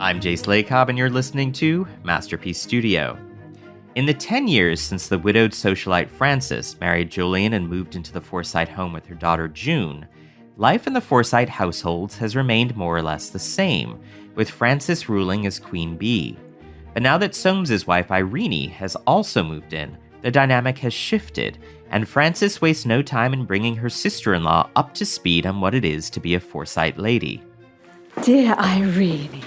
I'm Jace Lacob, and you're listening to Masterpiece Studio. In the 10 years since the widowed socialite Frances married Jolyon and moved into the Forsyte home with her daughter June, life in the Forsyte households has remained more or less the same, with Frances ruling as Queen Bee. But now that Soames's wife Irene has also moved in, the dynamic has shifted, and Frances wastes no time in bringing her sister-in-law up to speed on what it is to be a Forsyte lady. Dear Irene,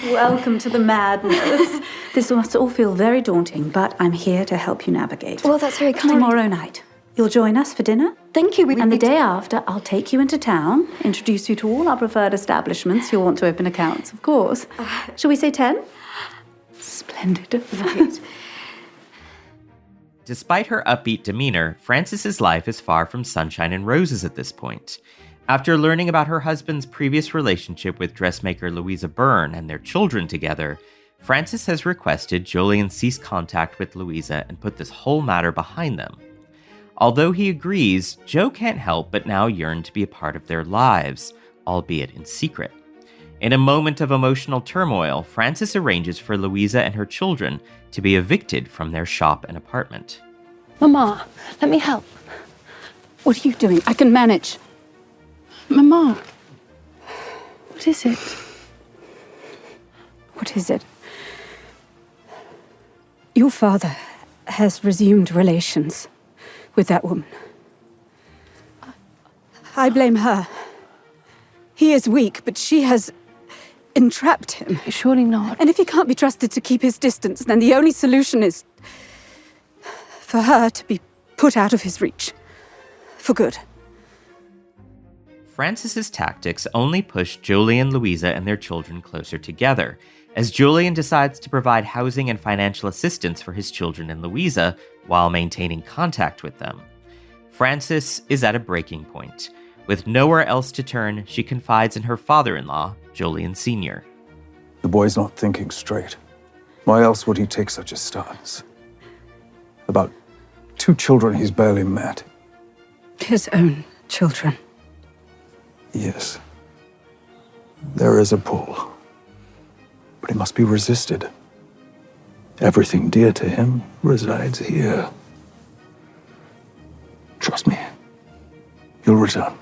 welcome to the madness. This must all feel very daunting, but I'm here to help you navigate. Well, that's very kind. Tomorrow night, you'll join us for dinner. Thank you. And the day after, I'll take you into town, introduce you to all our preferred establishments you'll want to open accounts, of course. Shall we say 10? Splendid. Right. Despite her upbeat demeanor, Frances's life is far from sunshine and roses at this point. After learning about her husband's previous relationship with dressmaker Louisa Byrne and their children together, Frances has requested Jolyon cease contact with Louisa and put this whole matter behind them. Although he agrees, Jo can't help but now yearn to be a part of their lives, albeit in secret. In a moment of emotional turmoil, Frances arranges for Louisa and her children to be evicted from their shop and apartment. Mama, let me help. What are you doing? I can manage. Mama, what is it? What is it? Your father has resumed relations with that woman. I blame her. He is weak, but she has entrapped him. Surely not. And if he can't be trusted to keep his distance, then the only solution is for her to be put out of his reach. For good. Frances's tactics only push Jolyon, Louisa, and their children closer together, as Jolyon decides to provide housing and financial assistance for his children and Louisa while maintaining contact with them. Frances is at a breaking point. With nowhere else to turn, she confides in her father-in-law, Jolyon Sr. The boy's not thinking straight. Why else would he take such a stance? About 2 children he's barely met. His own children. Yes. There is a pull. But it must be resisted. Everything dear to him resides here. Trust me. You'll return.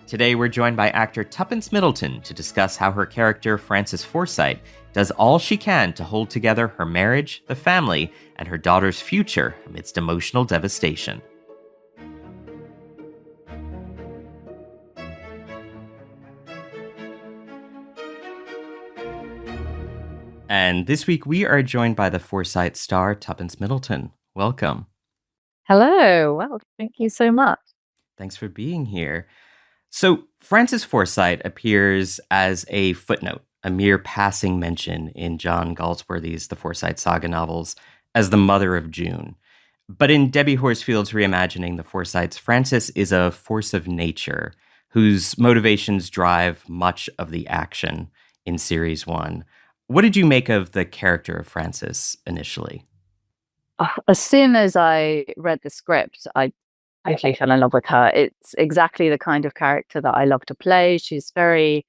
Today we're joined by actor Tuppence Middleton to discuss how her character, Frances Forsyte, does all she can to hold together her marriage, the family, and her daughter's future amidst emotional devastation. And this week we are joined by the Forsyte star, Tuppence Middleton. Welcome. Hello. Well, thank you so much. Thanks for being here. So, Frances Forsyte appears as a footnote, a mere passing mention in John Galsworthy's The Forsyte Saga novels, as the mother of June. But in Debbie Horsfield's reimagining The Forsytes, Frances is a force of nature whose motivations drive much of the action in Series 1. What did you make of the character of Frances initially? As soon as I read the script, I totally fell in love with her. It's exactly the kind of character that I love to play. She's very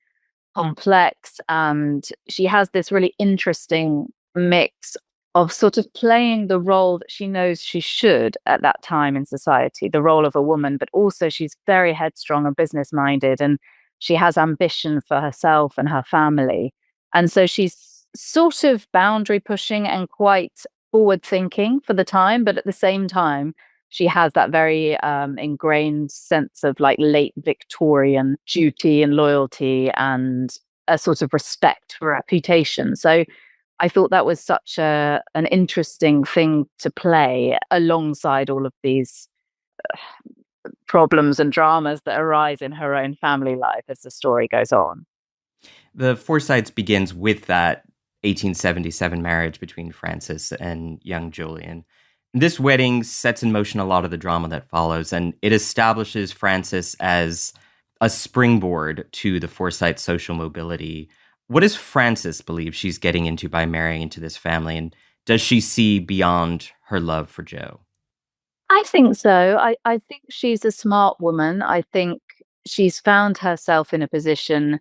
complex, and she has this really interesting mix of sort of playing the role that she knows she should at that time in society, the role of a woman, but also she's very headstrong and business-minded, and she has ambition for herself and her family. And so she's sort of boundary pushing and quite forward thinking for the time, but at the same time, she has that very ingrained sense of like late Victorian duty and loyalty and a sort of respect for reputation. So I thought that was such an interesting thing to play alongside all of these problems and dramas that arise in her own family life as the story goes on. The Forsytes begins with that 1877 marriage between Frances and young Jolyon. This wedding sets in motion a lot of the drama that follows, and it establishes Frances as a springboard to the Forsyte social mobility. What does Frances believe she's getting into by marrying into this family, and does she see beyond her love for Jo? I think so. I think she's a smart woman. I think she's found herself in a position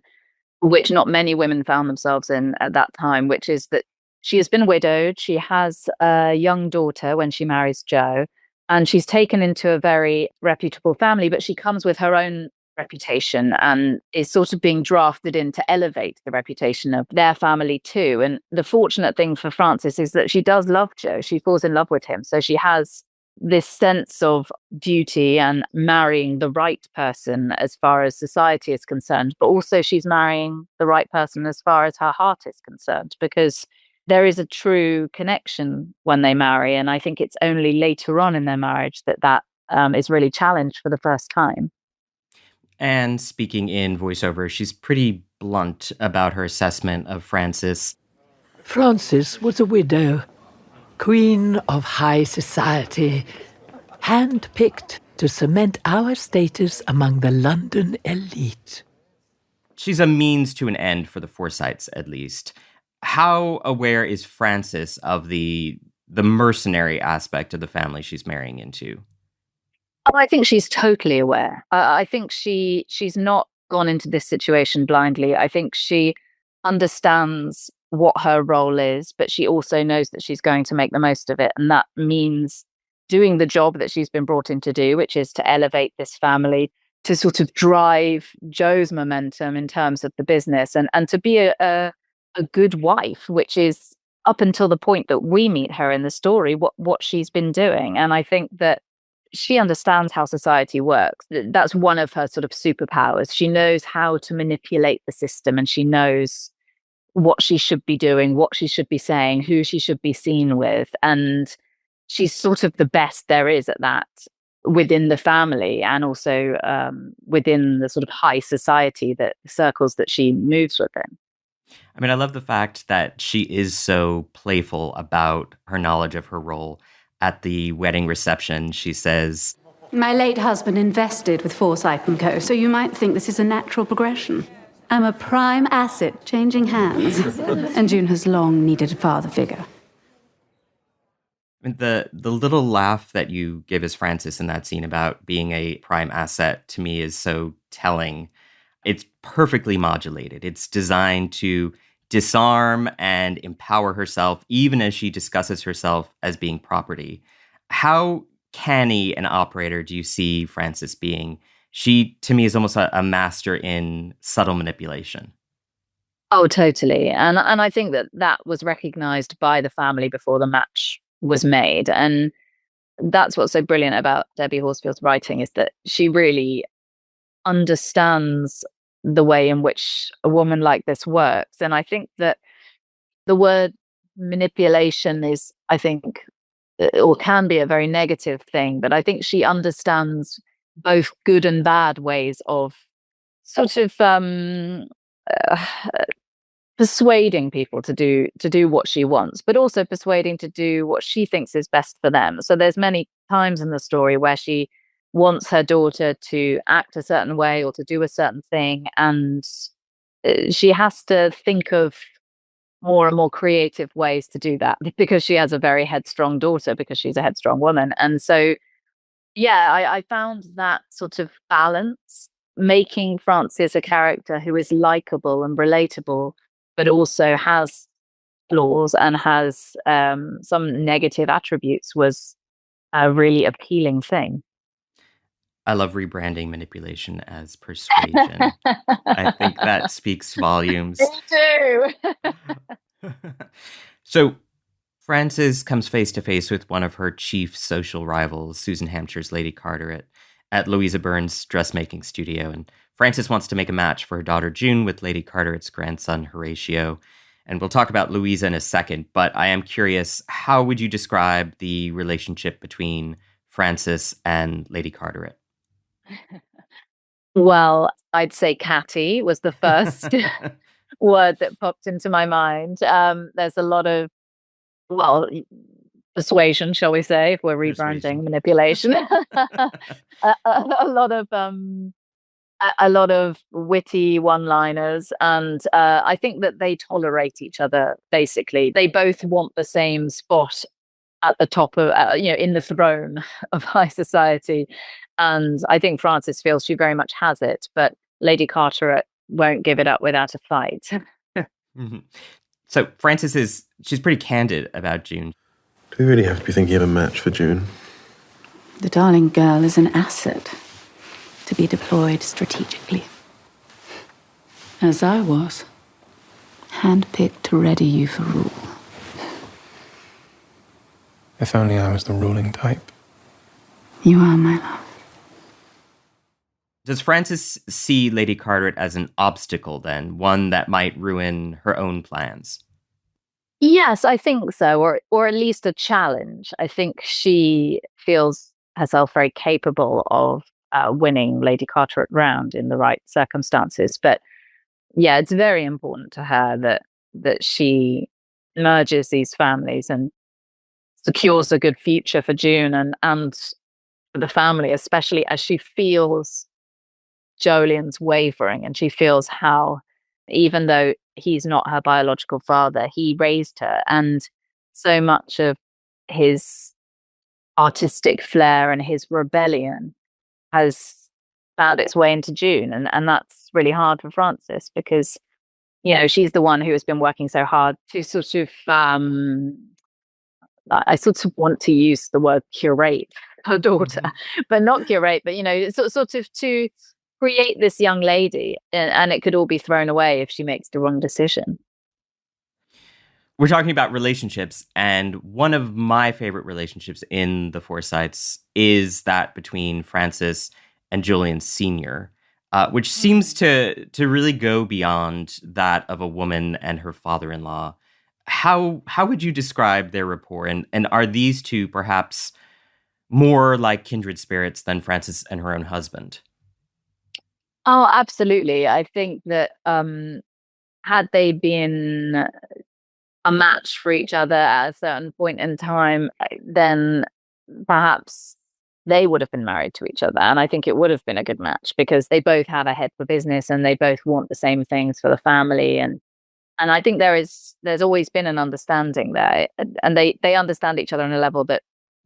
which not many women found themselves in at that time, which is that she has been widowed. She has a young daughter when she marries Joe, and she's taken into a very reputable family, but she comes with her own reputation and is sort of being drafted in to elevate the reputation of their family too. And the fortunate thing for Frances is that she does love Joe. She falls in love with him. So she has this sense of duty and marrying the right person as far as society is concerned, but also she's marrying the right person as far as her heart is concerned, because there is a true connection when they marry. And I think it's only later on in their marriage that is really challenged for the first time. And speaking in voiceover, she's pretty blunt about her assessment of Frances. Frances was a widow, queen of high society, hand-picked to cement our status among the London elite. She's a means to an end for the Forsytes, at least. How aware is Frances of the mercenary aspect of the family she's marrying into? Oh, I think she's totally aware. I think she's not gone into this situation blindly. I think she understands what her role is, but she also knows that she's going to make the most of it. And that means doing the job that she's been brought in to do, which is to elevate this family, to sort of drive Joe's momentum in terms of the business, and to be a good wife, which is up until the point that we meet her in the story, what she's been doing. And I think that she understands how society works. That's one of her sort of superpowers. She knows how to manipulate the system, and she knows what she should be doing, what she should be saying, who she should be seen with. And she's sort of the best there is at that within the family, and also within the sort of high society that circles that she moves within. I mean, I love the fact that she is so playful about her knowledge of her role. At the wedding reception, she says, My late husband invested with Forsyte & Co., so you might think this is a natural progression. I'm a prime asset changing hands, and June has long needed a father figure. I mean, the little laugh that you give as Frances in that scene about being a prime asset to me is so telling. It's perfectly modulated. It's designed to disarm and empower herself, even as she discusses herself as being property. How canny an operator do you see Frances being? She, to me, is almost a master in subtle manipulation. Oh, totally. And I think that was recognized by the family before the match was made. And that's what's so brilliant about Debbie Horsfield's writing, is that she really understands the way in which a woman like this works. And I think that the word manipulation is, I think, or can be a very negative thing, but I think she understands both good and bad ways of sort of persuading people to do what she wants, but also persuading to do what she thinks is best for them. So there's many times in the story where she wants her daughter to act a certain way or to do a certain thing, and she has to think of more and more creative ways to do that, because she has a very headstrong daughter, because she's a headstrong woman. And so, yeah, I found that sort of balance, making Frances a character who is likable and relatable, but also has flaws and has some negative attributes, was a really appealing thing. I love rebranding manipulation as persuasion. I think that speaks volumes. Me too. So Frances comes face to face with one of her chief social rivals, Susan Hampshire's Lady Carteret, at Louisa Burns' dressmaking studio. And Frances wants to make a match for her daughter June with Lady Carteret's grandson Horatio. And we'll talk about Louisa in a second, but I am curious, how would you describe the relationship between Frances and Lady Carteret? Well, I'd say catty was the first word that popped into my mind. There's a lot of, well, persuasion, shall we say, if we're rebranding manipulation. A lot of witty one-liners, and I think that they tolerate each other. Basically, they both want the same spot at the top of, in the throne of high society. And I think Frances feels she very much has it, but Lady Carteret won't give it up without a fight. Mhm. So she's pretty candid about June. Do we really have to be thinking of a match for June? The darling girl is an asset to be deployed strategically. As I was, handpicked to ready you for rule. If only I was the ruling type. You are, my love. Does Frances see Lady Carteret as an obstacle, then? One that might ruin her own plans? Yes, I think so, or at least a challenge. I think she feels herself very capable of winning Lady Carteret round in the right circumstances. But yeah, it's very important to her that she merges these families and secures a good future for June and for the family, especially as she feels Jolyon's wavering, and she feels how, even though he's not her biological father, he raised her, and so much of his artistic flair and his rebellion has found its way into June, and that's really hard for Frances because, you know, she's the one who has been working so hard to sort of I sort of want to use the word curate her daughter, but not curate, but, you know, sort of to create this young lady, and it could all be thrown away if she makes the wrong decision. We're talking about relationships, and one of my favorite relationships in the Forsytes is that between Frances and Jolyon Sr., which seems to really go beyond that of a woman and her father-in-law. How would you describe their rapport, and are these two perhaps more like kindred spirits than Frances and her own husband? Oh, absolutely. I think that had they been a match for each other at a certain point in time, then perhaps they would have been married to each other. And I think it would have been a good match because they both have a head for business and they both want the same things for the family. And I think there's always been an understanding there. And they understand each other on a level that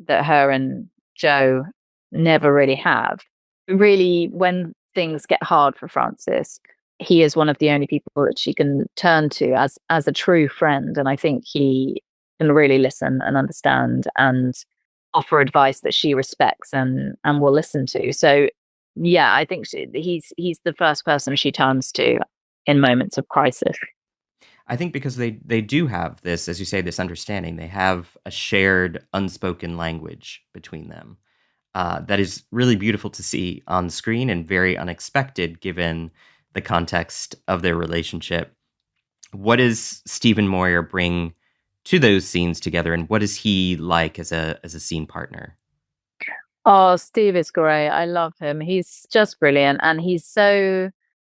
her and Joe never really have. Really, when things get hard for Frances, he is one of the only people that she can turn to as a true friend. And I think he can really listen and understand and offer advice that she respects and will listen to. So yeah, I think he's the first person she turns to in moments of crisis. I think because they do have this, as you say, this understanding. They have a shared unspoken language between them that is really beautiful to see on the screen and very unexpected given the context of their relationship. What does Stephen Moyer bring to those scenes together, and what is he like as a scene partner? Oh, Steve is great. I love him. He's just brilliant, and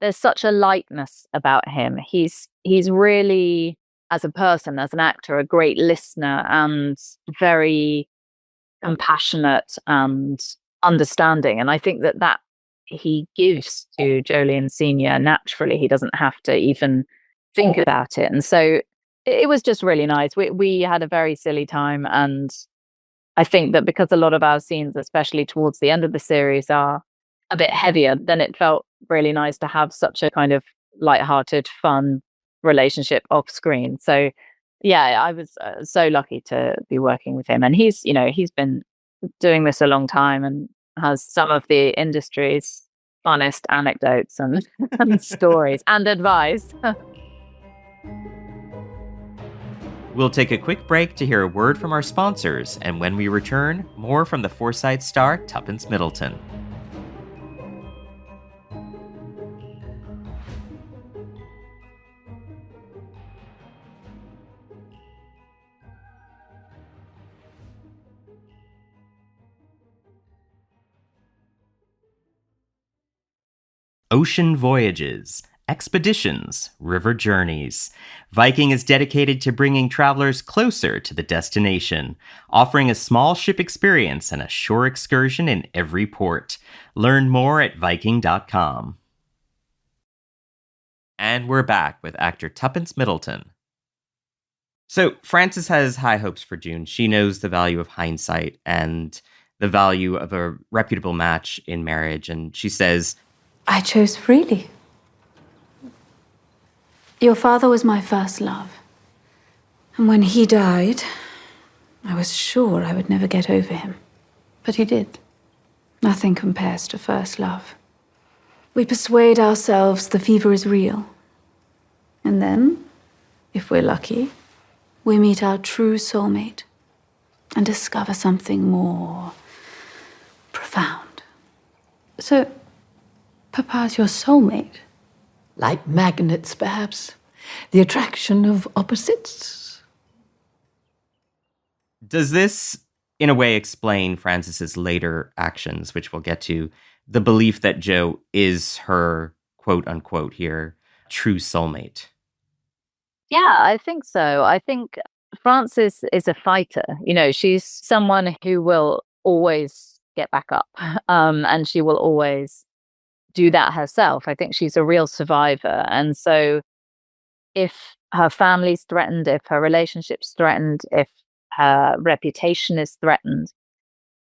there's such a lightness about him. He's really, as a person, as an actor, a great listener and very compassionate and understanding. And I think that he gives to Jolyon Sr. naturally. He doesn't have to even think about it. And so it was just really nice. We had a very silly time. And I think that because a lot of our scenes, especially towards the end of the series, are a bit heavier, then it felt really nice to have such a kind of lighthearted, fun relationship off screen. So yeah, I was so lucky to be working with him. And he's been doing this a long time and has some of the industry's funnest anecdotes and, and stories and advice. We'll take a quick break to hear a word from our sponsors, and when we return, more from the Forsyte star Tuppence Middleton. Ocean voyages, expeditions, river journeys. Viking is dedicated to bringing travelers closer to the destination, offering a small ship experience and a shore excursion in every port. Learn more at Viking.com. And we're back with actor Tuppence Middleton. So Frances has high hopes for June. She knows the value of hindsight and the value of a reputable match in marriage. And she says, I chose freely. Your father was my first love. And when he died, I was sure I would never get over him. But you did. Nothing compares to first love. We persuade ourselves the fever is real. And then, if we're lucky, we meet our true soulmate and discover something more profound. So, Papa's your soulmate? Like magnets, perhaps. The attraction of opposites. Does this, in a way, explain Frances's later actions, which we'll get to, the belief that Jo is her, quote unquote here, true soulmate? Yeah, I think so. I think Frances is a fighter. You know, she's someone who will always get back up, and she will always do that herself. I think she's a real survivor. And so if her family's threatened, if her relationship's threatened, if her reputation is threatened,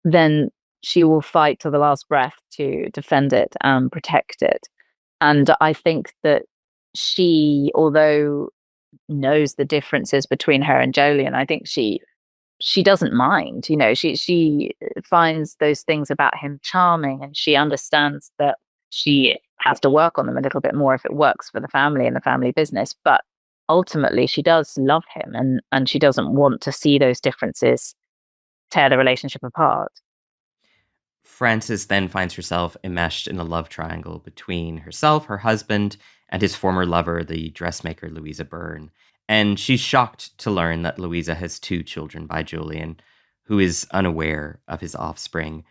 then she will fight to the last breath to defend it and protect it. And I think that she, although knows the differences between her and Jolyon, I think she doesn't mind. You know, she finds those things about him charming, and she understands that she has to work on them a little bit more if it works for the family and the family business. But ultimately, she does love him, and she doesn't want to see those differences tear the relationship apart. Frances then finds herself enmeshed in a love triangle between herself, her husband, and his former lover, the dressmaker Louisa Byrne. And she's shocked to learn that Louisa has 2 children by Jolyon, who is unaware of his offspring.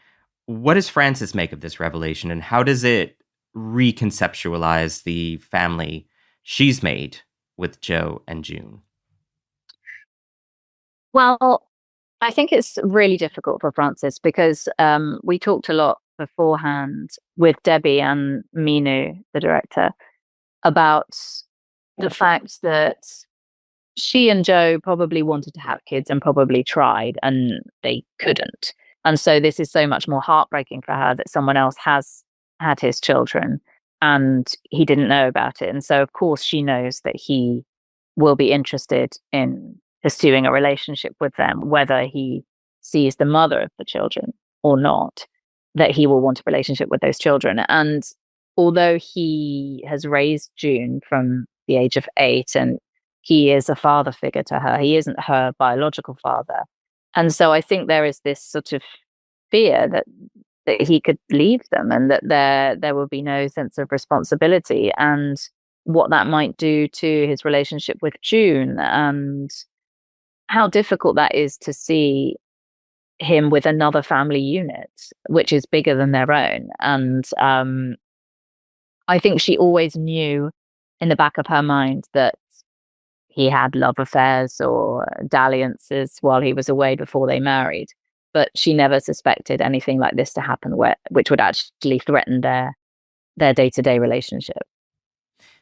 What does Frances make of this revelation, and how does it reconceptualize the family she's made with Jo and June? Well, I think it's really difficult for Frances because we talked a lot beforehand with Debbie and Minu, the director, about the fact that she and Jo probably wanted to have kids and probably tried, and they couldn't. And so this is so much more heartbreaking for her that someone else has had his children and he didn't know about it. And so, of course, she knows that he will be interested in pursuing a relationship with them, whether he sees the mother of the children or not, that he will want a relationship with those children. And although he has raised June from the age of 8 and he is a father figure to her, he isn't her biological father. And so I think there is this sort of fear that he could leave them and that there will be no sense of responsibility, and what that might do to his relationship with June, and how difficult that is to see him with another family unit, which is bigger than their own. And I think she always knew in the back of her mind that he had love affairs or dalliances while he was away before they married, but she never suspected anything like this to happen, which would actually threaten their day-to-day relationship.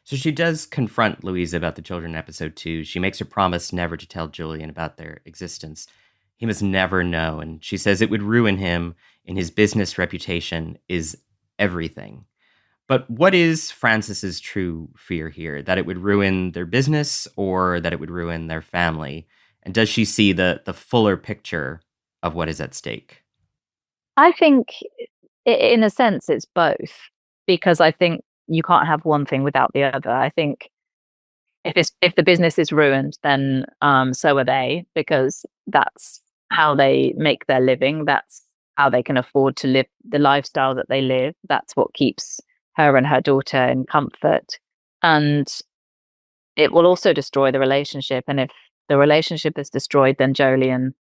So she does confront Louisa about the children in episode 2. She makes her promise never to tell Jolyon about their existence. He must never know, and she says it would ruin him, and his business reputation is everything. But what is Frances's true fear here? That it would ruin their business or that it would ruin their family? And does she see the fuller picture of what is at stake? I think, in a sense, it's both, because I think you can't have one thing without the other. I think if the business is ruined, then so are they, because that's how they make their living. That's how they can afford to live the lifestyle that they live. That's what keeps her and her daughter in comfort. And it will also destroy the relationship. And if the relationship is destroyed, then Jolyon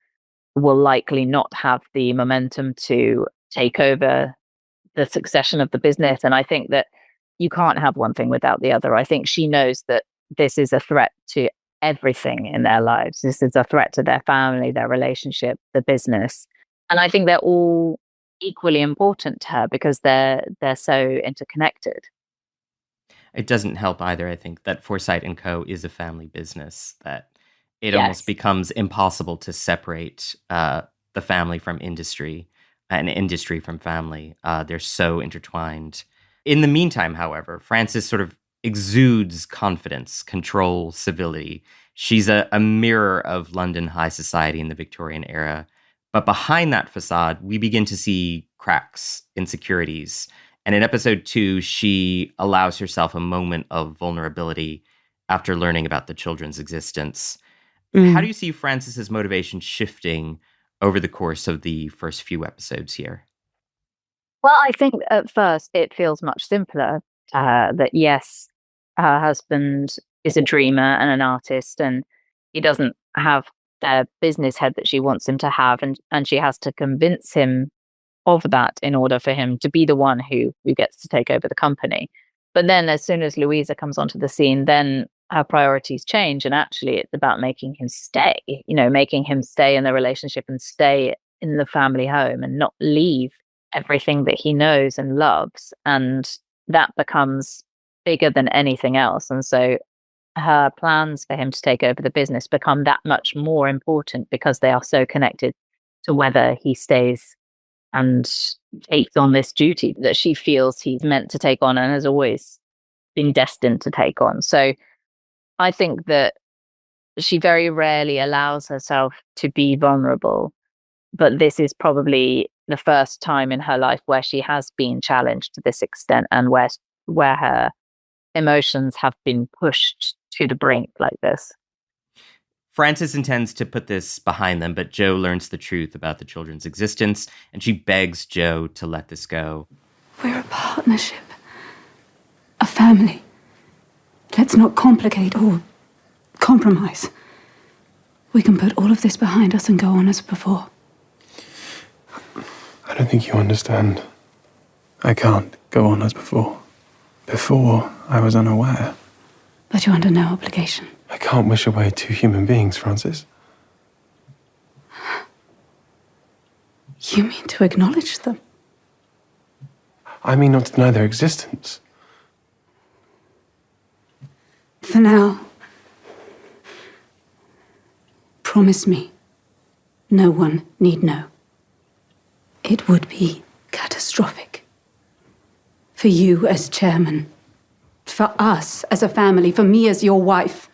will likely not have the momentum to take over the succession of the business. And I think that you can't have one thing without the other. I think she knows that this is a threat to everything in their lives. This is a threat to their family, their relationship, the business. And I think they're all equally important to her because they're so interconnected. It doesn't help either, I think, that Forsyte & Co. is a family business, that it Yes. almost becomes impossible to separate the family from industry and industry from family. They're so intertwined. In the meantime, however, Frances sort of exudes confidence, control, civility. She's a mirror of London high society in the Victorian era. But behind that facade, we begin to see cracks, insecurities. And in episode 2, she allows herself a moment of vulnerability after learning about the children's existence. How do you see Frances's motivation shifting over the course of the first few episodes here? Well, I think at first it feels much simpler to her that, yes, her husband is a dreamer and an artist, and he doesn't have the business head that she wants him to have, and she has to convince him of that in order for him to be the one who gets to take over the company. But then as soon as Louisa comes onto the scene, then her priorities change, and actually it's about making him stay, making him stay in the relationship and stay in the family home and not leave everything that he knows and loves. And that becomes bigger than anything else. And so her plans for him to take over the business become that much more important because they are so connected to whether he stays and takes on this duty that she feels he's meant to take on and has always been destined to take on. So I think that she very rarely allows herself to be vulnerable, but this is probably the first time in her life where she has been challenged to this extent and where her emotions have been pushed to the brink like this. Frances intends to put this behind them, but Jo learns the truth about the children's existence, and she begs Jo to let this go. We're a partnership. A family. Let's not complicate or compromise. We can put all of this behind us and go on as before. I don't think you understand. I can't go on as before. Before, I was unaware. But you're under no obligation. I can't wish away two human beings, Frances. You mean to acknowledge them? I mean not to deny their existence. For now, promise me, no one need know. It would be catastrophic. For you as chairman, for us as a family, for me as your wife.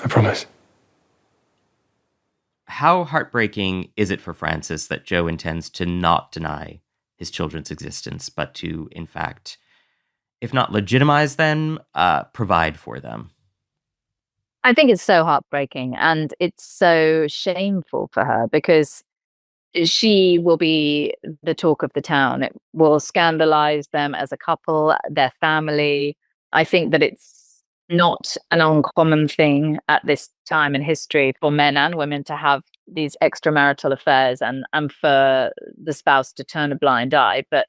I promise. How heartbreaking is it for Frances that Jo intends to not deny his children's existence, but to, in fact, if not legitimize them, provide for them? I think it's so heartbreaking and it's so shameful for her because she will be the talk of the town. It will scandalize them as a couple, their family. I think that it's not an uncommon thing at this time in history for men and women to have these extramarital affairs and for the spouse to turn a blind eye. But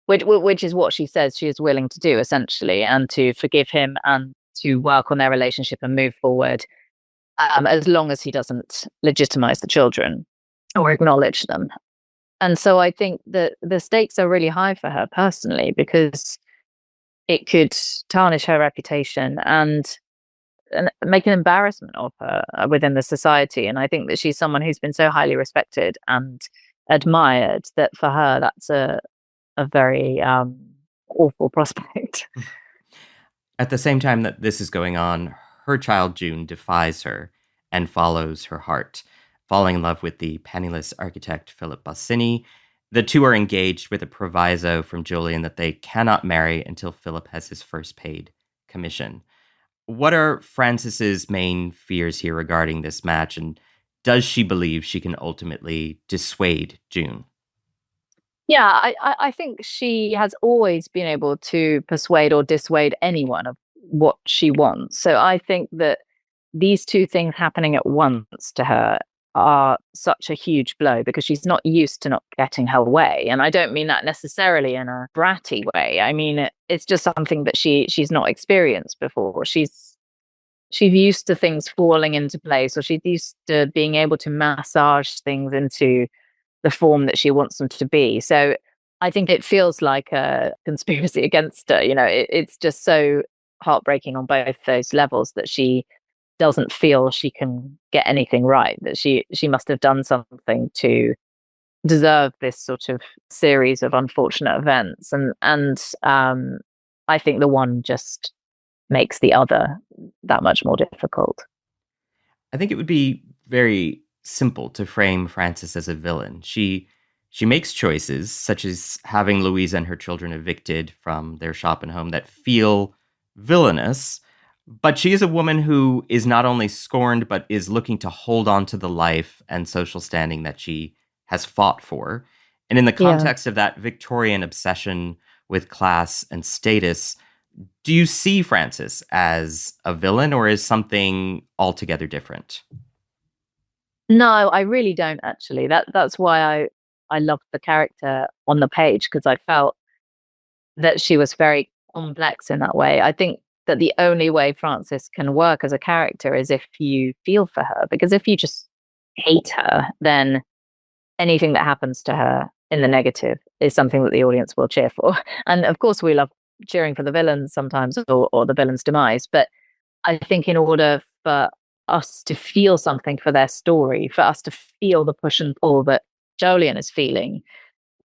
which is what she says she is willing to do, essentially, and to forgive him and to work on their relationship and move forward, as long as he doesn't legitimize the children or acknowledge them. And so I think that the stakes are really high for her personally because it could tarnish her reputation and make an embarrassment of her within the society. And I think that she's someone who's been so highly respected and admired that for her that's a very awful prospect. At the same time that this is going on, her child June defies her and follows her heart, falling in love with the penniless architect Philip Bossini. The two are engaged with a proviso from Jolyon that they cannot marry until Philip has his first paid commission. What are Frances's main fears here regarding this match, and does she believe she can ultimately dissuade June? Yeah, I think she has always been able to persuade or dissuade anyone of what she wants. So I think that these two things happening at once to her are such a huge blow because she's not used to not getting her way. And I don't mean that necessarily in a bratty way. I mean, it's just something that she's not experienced before. She's used to things falling into place, or she's used to being able to massage things into the form that she wants them to be. So I think it feels like a conspiracy against her. It's just so heartbreaking on both those levels that she doesn't feel she can get anything right, that she must have done something to deserve this sort of series of unfortunate events. And I think the one just makes the other that much more difficult. I think it would be very simple to frame Frances as a villain. She makes choices such as having Louisa and her children evicted from their shop and home that feel villainous, but she is a woman who is not only scorned but is looking to hold on to the life and social standing that she has fought for. And in the context of that Victorian obsession with class and status, do you see Frances as a villain or as something altogether different? No, I really don't actually. That's why I loved the character on the page, because I felt that she was very complex in that way. I think that the only way Frances can work as a character is if you feel for her, because if you just hate her, then anything that happens to her in the negative is something that the audience will cheer for. And of course, we love cheering for the villains sometimes, or the villain's demise. But I think in order for us to feel something for their story, for us to feel the push and pull that Jolyon is feeling,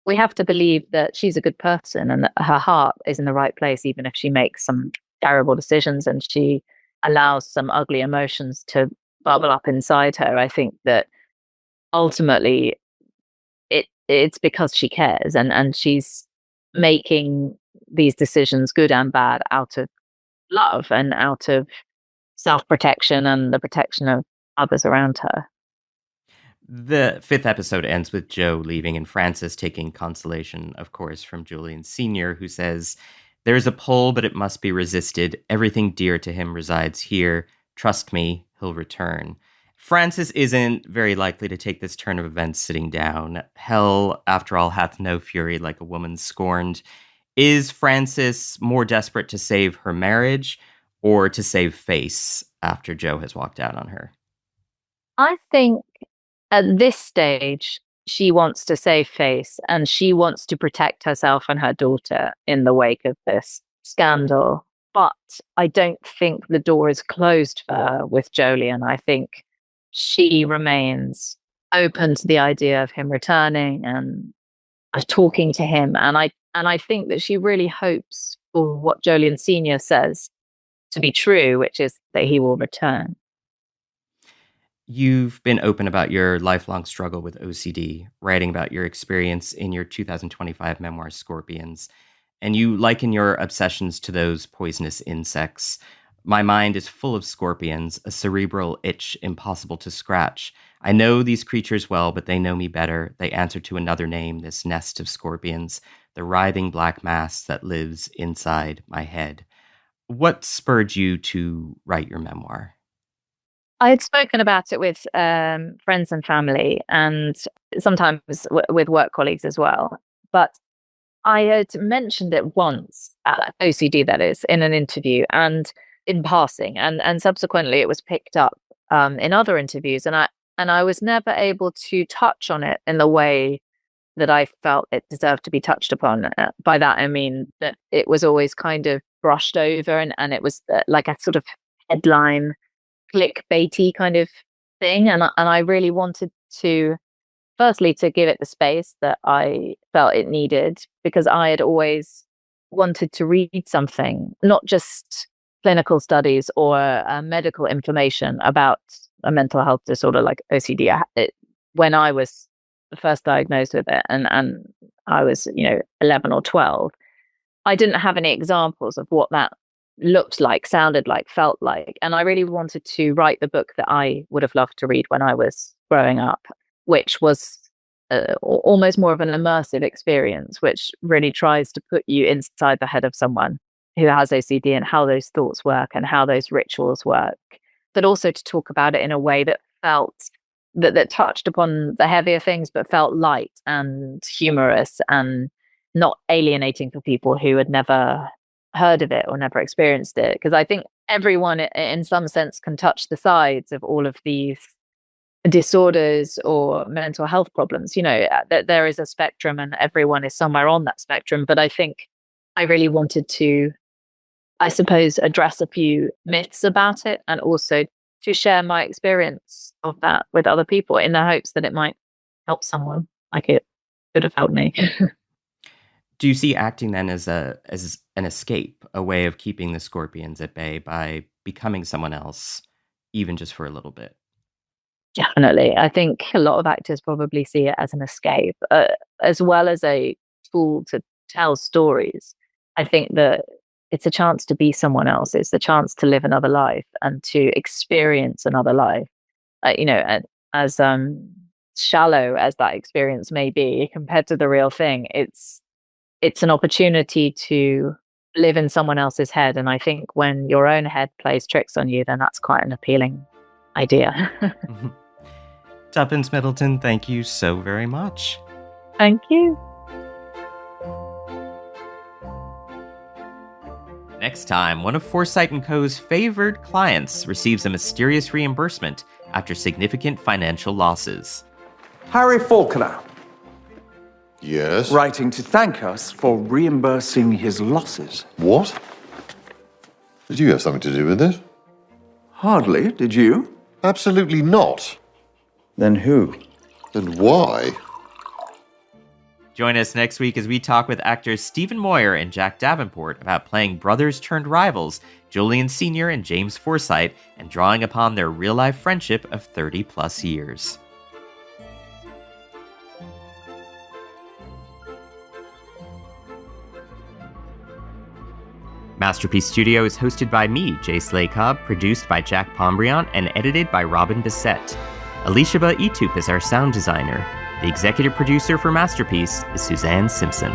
we have to believe that she's a good person and that her heart is in the right place, even if she makes some terrible decisions and she allows some ugly emotions to bubble up inside her. I think that ultimately it's because she cares, and she's making these decisions, good and bad, out of love and out of self-protection and the protection of others around her. The fifth episode ends with Jo leaving and Frances taking consolation, of course, from Jolyon Sr., who says, "There is a pull, but it must be resisted. Everything dear to him resides here. Trust me, he'll return." Frances isn't very likely to take this turn of events sitting down. Hell, after all, hath no fury like a woman scorned. Is Frances more desperate to save her marriage or to save face after Jo has walked out on her? I think at this stage, she wants to save face and she wants to protect herself and her daughter in the wake of this scandal. But I don't think the door is closed for her with Jolyon. I think she remains open to the idea of him returning and talking to him. And I think that she really hopes for what Jolyon Sr. says to be true, which is that he will return. You've been open about your lifelong struggle with OCD, writing about your experience in your 2025 memoir, Scorpions, and you liken your obsessions to those poisonous insects. My mind is full of scorpions, a cerebral itch impossible to scratch. I know these creatures well, but they know me better. They answer to another name, this nest of scorpions, the writhing black mass that lives inside my head. What spurred you to write your memoir? I had spoken about it with friends and family, and sometimes with work colleagues as well. But I had mentioned it once, OCD that is, in an interview and in passing, and subsequently it was picked up in other interviews, and I was never able to touch on it in the way that I felt it deserved to be touched upon. By that I mean that it was always kind of brushed over, and it was like a sort of headline clickbaity kind of thing, and I really wanted to, firstly, to give it the space that I felt it needed, because I had always wanted to read something, not just clinical studies or medical information about a mental health disorder like OCD. When I was first diagnosed with it, and I was 11 or 12, I didn't have any examples of what that looked like, sounded like, felt like. And I really wanted to write the book that I would have loved to read when I was growing up, which was almost more of an immersive experience, which really tries to put you inside the head of someone who has OCD and how those thoughts work and how those rituals work, but also to talk about it in a way that felt that touched upon the heavier things, but felt light and humorous and not alienating for people who had never heard of it or never experienced it. Because I think everyone in some sense can touch the sides of all of these disorders or mental health problems. That there is a spectrum and everyone is somewhere on that spectrum. But I think I really wanted to, I suppose, address a few myths about it, and also to share my experience of that with other people in the hopes that it might help someone like it could have helped me. Do you see acting then as an escape, a way of keeping the scorpions at bay by becoming someone else, even just for a little bit? Definitely. I think a lot of actors probably see it as an escape, as well as a tool to tell stories. I think that it's a chance to be someone else. It's the chance to live another life and to experience another life. And as shallow as that experience may be compared to the real thing, it's an opportunity to live in someone else's head. And I think when your own head plays tricks on you, then that's quite an appealing idea. Tuppence Middleton, thank you so very much. Thank you. Next time, one of Forsyte & Co.'s favored clients receives a mysterious reimbursement after significant financial losses. Harry Faulkner, Yes? writing to thank us for reimbursing his losses. What? Did you have something to do with this? Hardly, did you? Absolutely not. Then who? And why? Join us next week as we talk with actors Stephen Moyer and Jack Davenport about playing brothers turned rivals, Jolyon Sr. and James Forsyte, and drawing upon their real-life friendship of 30-plus years. Masterpiece Studio is hosted by me, Jay Slay-Cobb, produced by Jack Pombriant, and edited by Robin Bissett. Elishaba Etup is our sound designer. The executive producer for Masterpiece is Suzanne Simpson.